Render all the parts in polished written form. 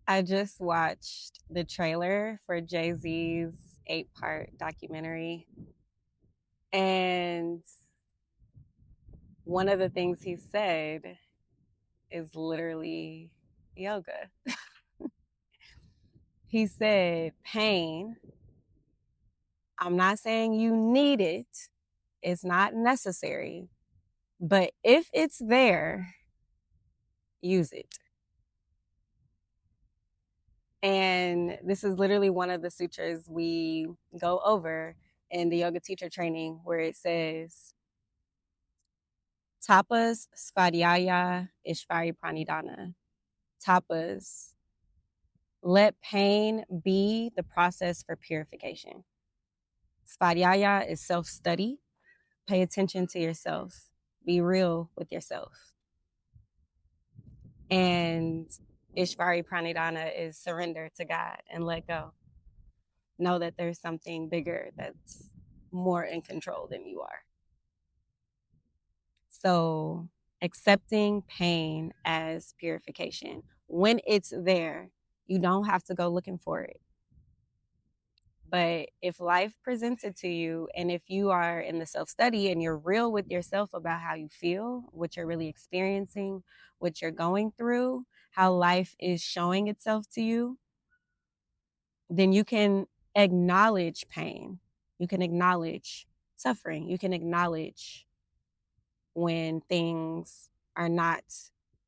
I just watched the trailer for Jay-Z's 8-part documentary. And one of the things he said is literally yoga. He said, pain, I'm not saying you need it, it's not necessary, but if it's there, use it. And this is literally one of the sutras we go over in the yoga teacher training, where it says, Tapas Svadhyaya Ishvari Pranidhana. Tapas, let pain be the process for purification. Svadhyaya is self-study. Pay attention to yourself. Be real with yourself. And Ishvari Pranidhana is surrender to God and let go. Know that there's something bigger that's more in control than you are. So accepting pain as purification. When it's there, you don't have to go looking for it. But if life presents it to you, and if you are in the self-study and you're real with yourself about how you feel, what you're really experiencing, what you're going through, how life is showing itself to you, then you can acknowledge pain. You can acknowledge suffering. You can acknowledge when things are not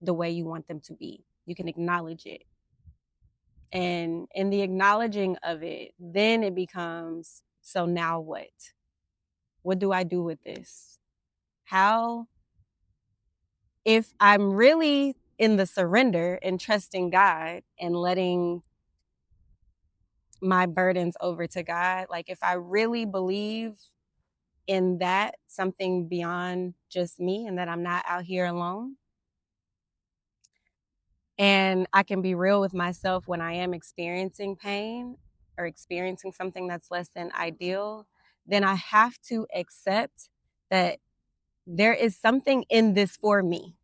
the way you want them to be. You can acknowledge it. And in the acknowledging of it, then it becomes, so now what? What do I do with this? How, if I'm really in the surrender and trusting God and letting my burdens over to God, like if I really believe in that, something beyond just me, and that I'm not out here alone, and I can be real with myself when I am experiencing pain or experiencing something that's less than ideal, then I have to accept that there is something in this for me.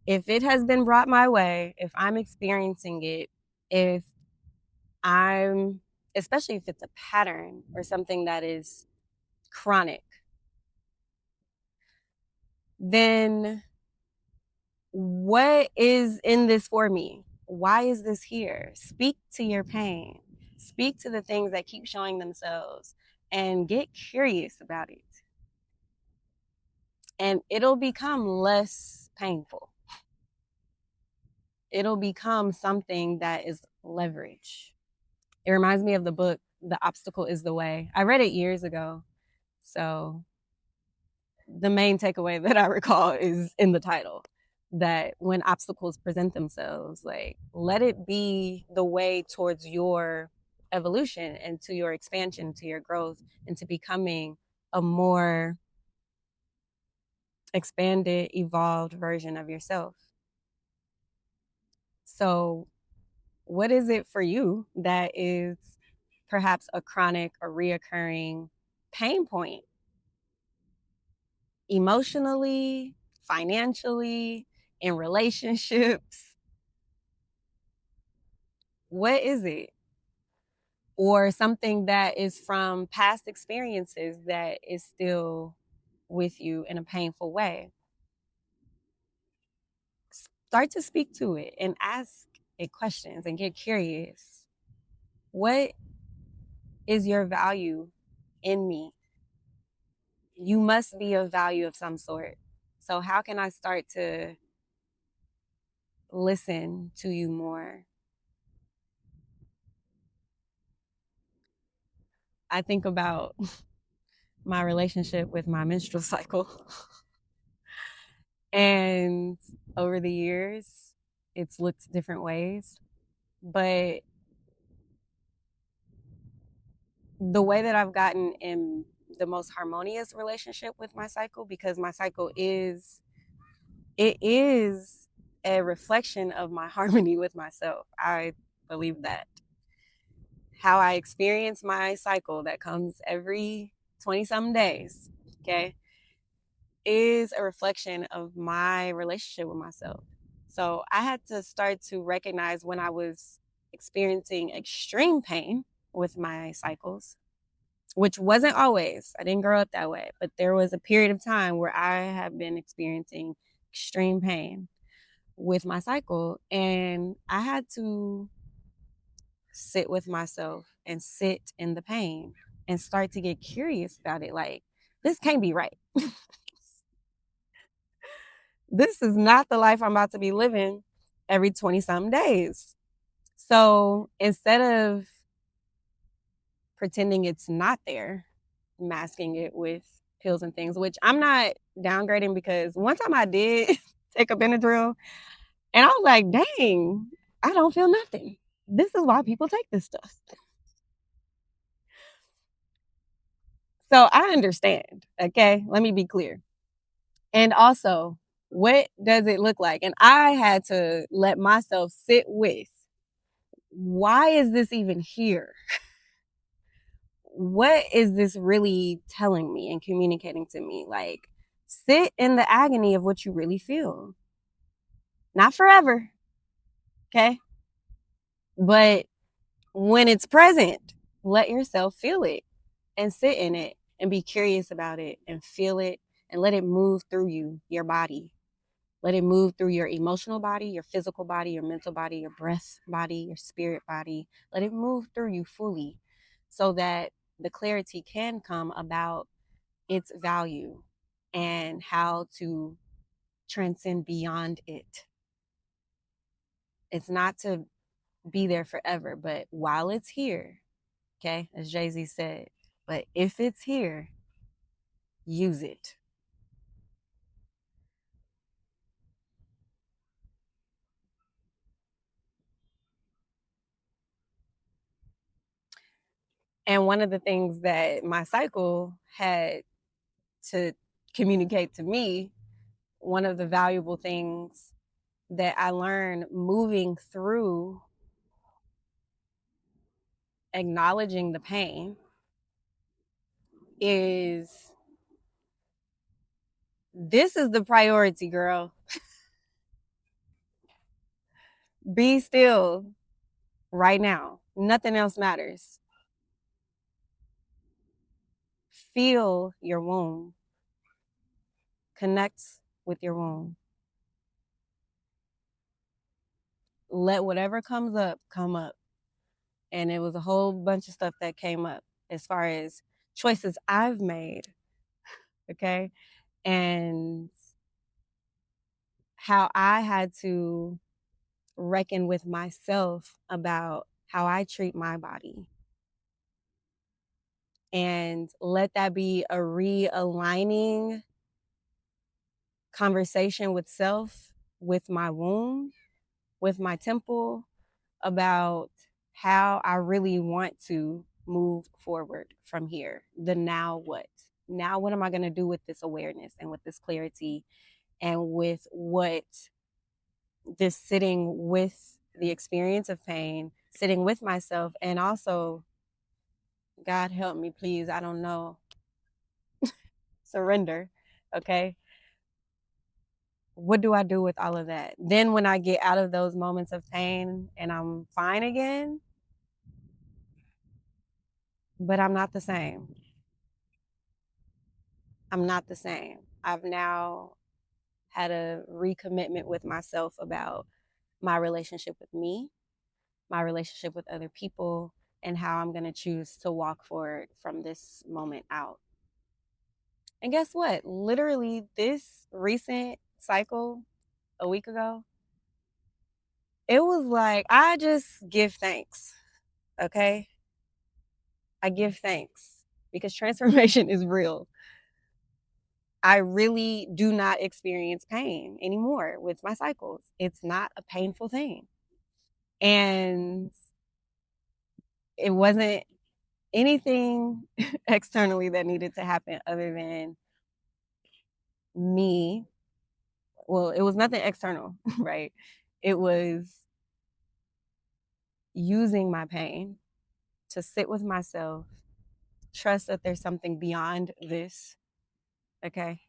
If it has been brought my way, if I'm experiencing it, if I'm, especially if it's a pattern or something that is chronic, then what is in this for me? Why is this here? Speak to your pain. Speak to the things that keep showing themselves and get curious about it. And it'll become less painful. It'll become something that is leverage. It reminds me of the book, The Obstacle is the Way. I read it years ago. So the main takeaway that I recall is in the title, that when obstacles present themselves, like, let it be the way towards your evolution and to your expansion, to your growth, and to becoming a more expanded, evolved version of yourself. So what is it for you that is perhaps a chronic or reoccurring pain point, emotionally, financially, in relationships? What is it? Or something that is from past experiences that is still with you in a painful way? Start to speak to it and ask it questions and get curious. What is your value in me? You must be of value of some sort. So how can I start to listen to you more? I think about my relationship with my menstrual cycle. And over the years, it's looked different ways. But the way that I've gotten in the most harmonious relationship with my cycle, because my cycle is, it is a reflection of my harmony with myself. I believe that. How I experience my cycle that comes every 20 some days, okay, is a reflection of my relationship with myself. So I had to start to recognize when I was experiencing extreme pain with my cycles, which wasn't always. I didn't grow up that way, but there was a period of time where I have been experiencing extreme pain with my cycle. And I had to sit with myself and sit in the pain and start to get curious about it. Like, this can't be right. This is not the life I'm about to be living every 20 something days. So instead of pretending it's not there, masking it with pills and things, which I'm not downgrading, because one time I did take a Benadryl and I was like, dang, I don't feel nothing. This is why people take this stuff. So I understand. Okay. Let me be clear. And also, what does it look like? And I had to let myself sit with, why is this even here? What is this really telling me and communicating to me? Like, sit in the agony of what you really feel. Not forever, okay? But when it's present, let yourself feel it and sit in it and be curious about it and feel it and let it move through you, your body. Let it move through your emotional body, your physical body, your mental body, your breath body, your spirit body. Let it move through you fully so that the clarity can come about its value and how to transcend beyond it. It's not to be there forever, but while it's here, okay, as Jay-Z said, but if it's here, use it. And one of the things that my cycle had to communicate to me, one of the valuable things that I learned moving through acknowledging the pain is, this is the priority, girl. Be still right now. Nothing else matters. Feel your womb. Connect with your womb. Let whatever comes up come up. And it was a whole bunch of stuff that came up as far as choices I've made, okay? And how I had to reckon with myself about how I treat my body, and let that be a realigning conversation with self, with my womb, with my temple, about how I really want to move forward from here. The now what? Now, what am I going to do with this awareness and with this clarity and with what this sitting with the experience of pain, sitting with myself, and also, God help me, please, I don't know, surrender, okay? What do I do with all of that? Then when I get out of those moments of pain and I'm fine again, but I'm not the same. I'm not the same. I've now had a recommitment with myself about my relationship with me, my relationship with other people, and how I'm going to choose to walk forward from this moment out. And guess what? Literally, this recent cycle a week ago, it was like, I just give thanks. Okay. I give thanks because transformation is real. I really do not experience pain anymore with my cycles. It's not a painful thing. And it wasn't anything externally that needed to happen other than me. Well, it was nothing external, right? It was using my pain to sit with myself, trust that there's something beyond this, okay?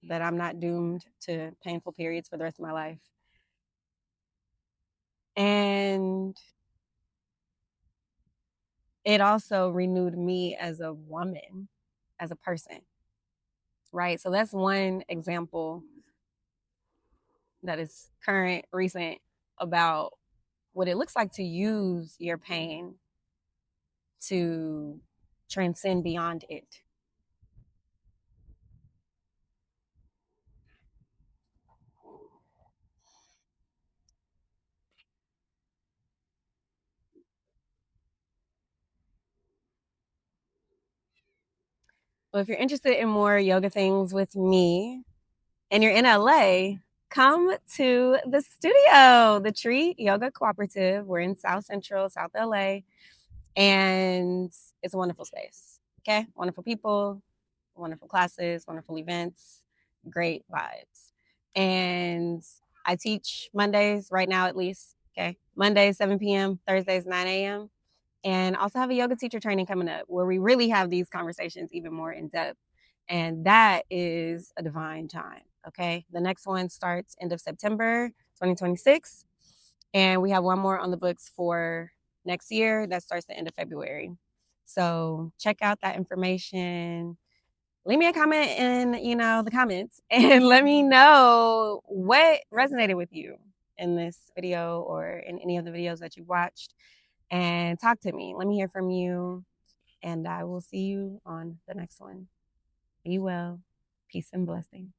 That I'm not doomed to painful periods for the rest of my life. And it also renewed me as a woman, as a person, right? So that's one example that is current, recent, about what it looks like to use your pain to transcend beyond it. Well, if you're interested in more yoga things with me and you're in LA, come to the studio, the Tree Yoga Cooperative. We're in South Central, South LA, and it's a wonderful space. Okay, wonderful people, wonderful classes, wonderful events, great vibes. And I teach Mondays right now, at least. Okay, Mondays 7 p.m., Thursdays 9 a.m. And also have a yoga teacher training coming up where we really have these conversations even more in depth. And that is a divine time. Okay. The next one starts end of September 2026. And we have one more on the books for next year that starts the end of February. So check out that information. Leave me a comment in, the comments and let me know what resonated with you in this video or in any of the videos that you watched, and talk to me. Let me hear from you, and I will see you on the next one. Be well. Peace and blessing.